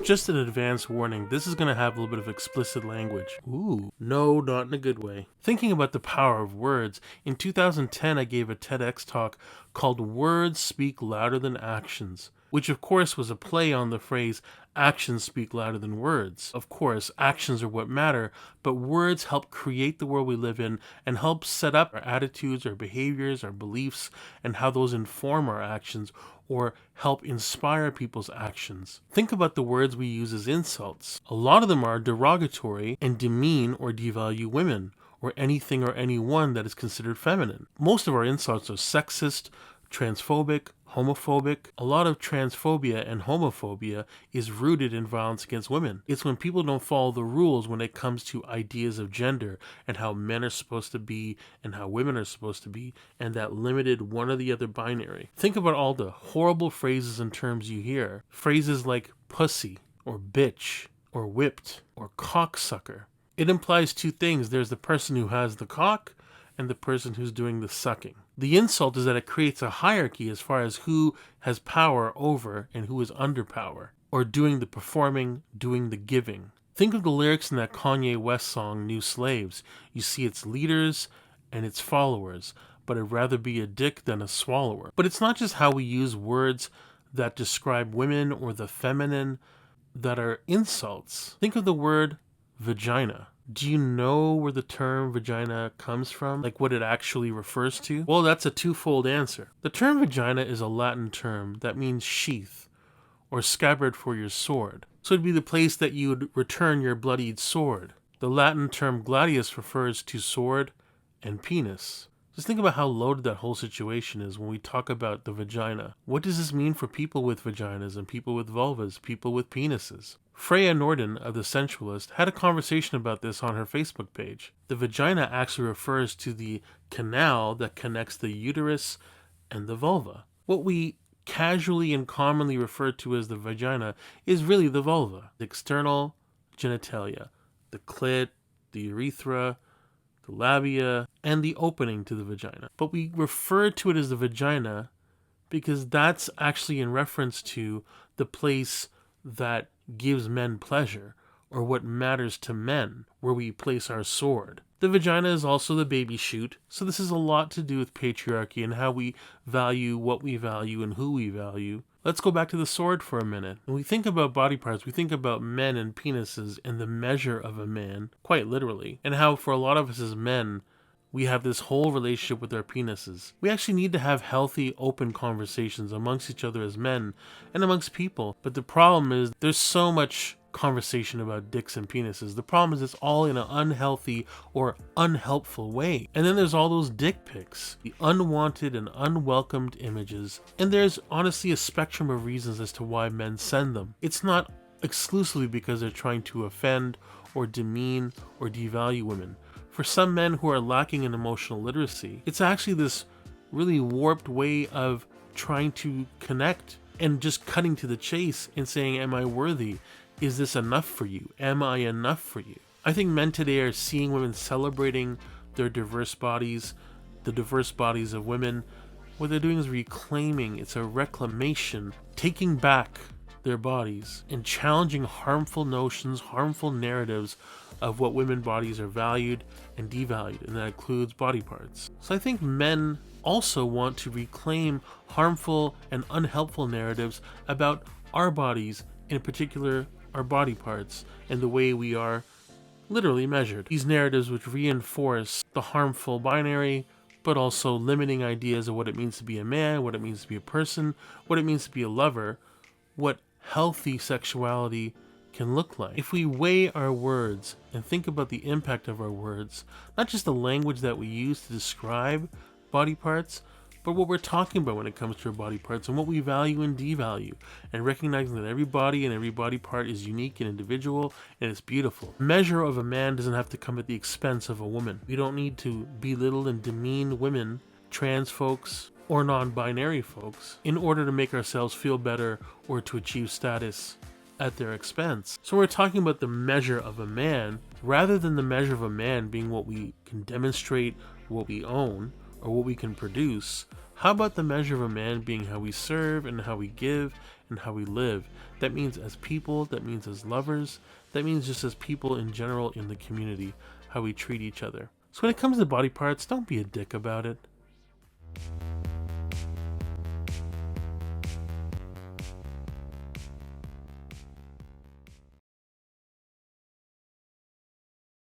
Just an advance warning, this is going to have a little bit of explicit language. Ooh, no, not in a good way. Thinking about the power of words, in 2010 I gave a TEDx talk called Words Speak Louder Than Actions, which of course was a play on the phrase actions speak louder than words. Of course, actions are what matter, but words help create the world we live in and help set up our attitudes, our behaviors, our beliefs, and how those inform our actions or help inspire people's actions. Think about the words we use as insults. A lot of them are derogatory and demean or devalue women or anything or anyone that is considered feminine. Most of our insults are sexist, transphobic, homophobic. A lot of transphobia and homophobia is rooted in violence against women. It's when people don't follow the rules when it comes to ideas of gender and how men are supposed to be and how women are supposed to be, and that limited one or the other binary. Think about all the horrible phrases and terms you hear. Phrases like pussy or bitch or whipped or cocksucker. It implies two things. There's the person who has the cock and the person who's doing the sucking. The insult is that it creates a hierarchy as far as who has power over and who is under power, or doing the performing, doing the giving. Think of the lyrics in that Kanye West song, New Slaves. You see its leaders and its followers, but I'd rather be a dick than a swallower. But it's not just how we use words that describe women or the feminine that are insults. Think of the word vagina. Do you know where the term vagina comes from? Like what it actually refers to? Well, that's a twofold answer. The term vagina is a Latin term that means sheath or scabbard for your sword. So it'd be the place that you would return your bloodied sword. The Latin term gladius refers to sword and penis. Just think about how loaded that whole situation is when we talk about the vagina. What does this mean for people with vaginas and people with vulvas, people with penises? Freya Norden of The Sensualist had a conversation about this on her Facebook page. The vagina actually refers to the canal that connects the uterus and the vulva. What we casually and commonly refer to as the vagina is really the vulva, the external genitalia, the clit, the urethra, the labia, and the opening to the vagina. But we refer to it as the vagina because that's actually in reference to the place that gives men pleasure, or what matters to men, where we place our sword. The vagina is also the baby chute, so this has a lot to do with patriarchy and how we value what we value and who we value. Let's go back to the sword for a minute. When we think about body parts, we think about men and penises and the measure of a man, quite literally, and how for a lot of us as men, we have this whole relationship with our penises. We actually need to have healthy, open conversations amongst each other as men and amongst people. But the problem is there's so much conversation about dicks and penises. The problem is it's all in an unhealthy or unhelpful way. And then there's all those dick pics, the unwanted and unwelcomed images. And there's honestly a spectrum of reasons as to why men send them. It's not exclusively because they're trying to offend or demean or devalue women. For some men who are lacking in emotional literacy, it's actually this really warped way of trying to connect and just cutting to the chase and saying, am I worthy? Is this enough for you? Am I enough for you? I think men today are seeing women celebrating their diverse bodies, the diverse bodies of women. What they're doing is reclaiming, it's a reclamation, taking back their bodies and challenging harmful notions, harmful narratives of what women bodies are valued and devalued, and that includes body parts. So I think men also want to reclaim harmful and unhelpful narratives about our bodies, in particular our body parts, and the way we are literally measured. These narratives which reinforce the harmful binary, but also limiting ideas of what it means to be a man, what it means to be a person, what it means to be a lover, what healthy sexuality can look like. If we weigh our words and think about the impact of our words, not just the language that we use to describe body parts, but what we're talking about when it comes to our body parts and what we value and devalue, and recognizing that every body and every body part is unique and individual and it's beautiful. The measure of a man doesn't have to come at the expense of a woman. We don't need to belittle and demean women, trans folks, or non-binary folks in order to make ourselves feel better or to achieve status at their expense. So we're talking about the measure of a man rather than the measure of a man being what we can demonstrate, what we own, or what we can produce. How about the measure of a man being how we serve and how we give and how we live. That means as people, that means as lovers, that means just as people in general in the community, how we treat each other. So when it comes to body parts, don't be a dick about it.